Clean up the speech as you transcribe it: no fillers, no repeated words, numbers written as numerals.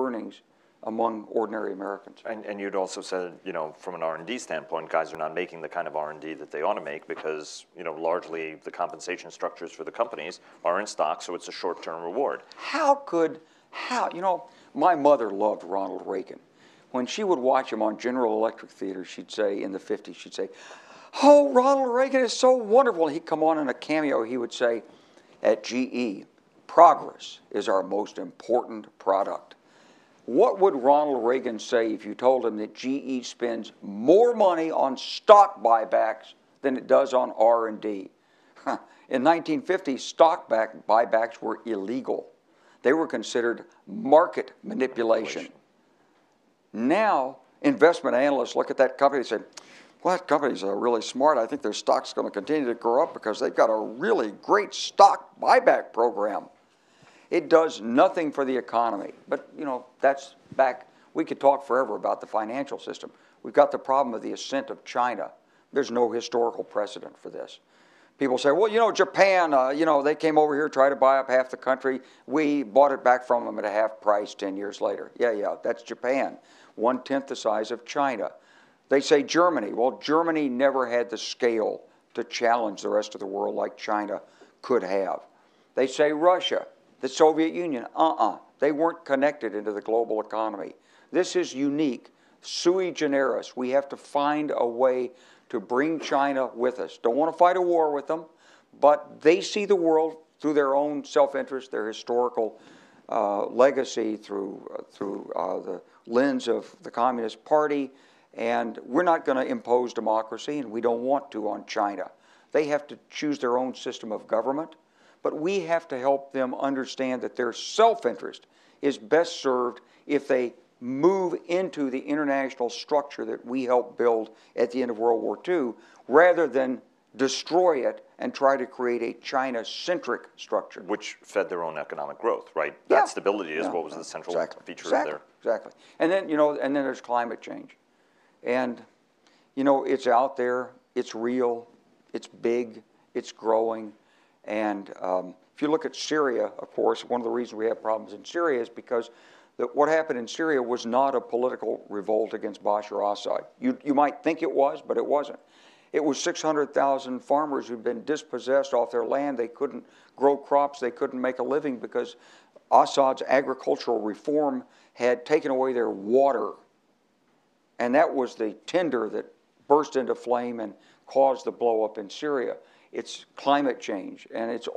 earnings among ordinary Americans. And you'd also said, you know, from an R&D standpoint, guys are not making the kind of R&D that they ought to make because, you know, largely the compensation structures for the companies are in stock, so it's a short-term reward. You know, my mother loved Ronald Reagan. When she would watch him on General Electric Theater, she'd say, in the 50s, she'd say, "Oh, Ronald Reagan is so wonderful." He'd come on in a cameo, he would say, "At GE, progress is our most important product." What would Ronald Reagan say if you told him that GE spends more money on stock buybacks than it does on R&D? In 1950, stock buybacks were illegal. They were considered market manipulation. Now, investment analysts look at that company and say, "Well, that company's really smart. I think their stock's going to continue to grow up because they've got a really great stock buyback program." It does nothing for the economy. But, you know, that's back. We could talk forever about the financial system. We've got the problem of the ascent of China. There's no historical precedent for this. People say, well, you know, Japan, you know, they came over here, tried to buy up half the country. We bought it back from them at a half price 10 years later. Yeah, that's Japan. 1/10 the size of China. They say Germany. Well, Germany never had the scale to challenge the rest of the world like China could have. They say Russia, the Soviet Union. They weren't connected into the global economy. This is unique, sui generis. We have to find a way to bring China with us. Don't want to fight a war with them, but they see the world through their own self-interest, their historical legacy, through the lens of the Communist Party, and we're not going to impose democracy, and we don't want to on China. They have to choose their own system of government, but we have to help them understand that their self-interest is best served if they move into the international structure that we helped build at the end of World War II, rather than destroy it and try to create a China-centric structure. Which fed their own economic growth, right? Yeah. That stability is what was the central feature of their... Exactly. And then, you know, and then there's climate change. And, you know, it's out there, it's real, it's big, it's growing. And if you look at Syria, of course, one of the reasons we have problems in Syria is because what happened in Syria was not a political revolt against Bashar al-Assad. You might think it was, but it wasn't. It was 600,000 farmers who'd been dispossessed off their land. They couldn't grow crops. They couldn't make a living because Assad's agricultural reform had taken away their water. And that was the tinder that burst into flame and caused the blow up in Syria. It's climate change, and it's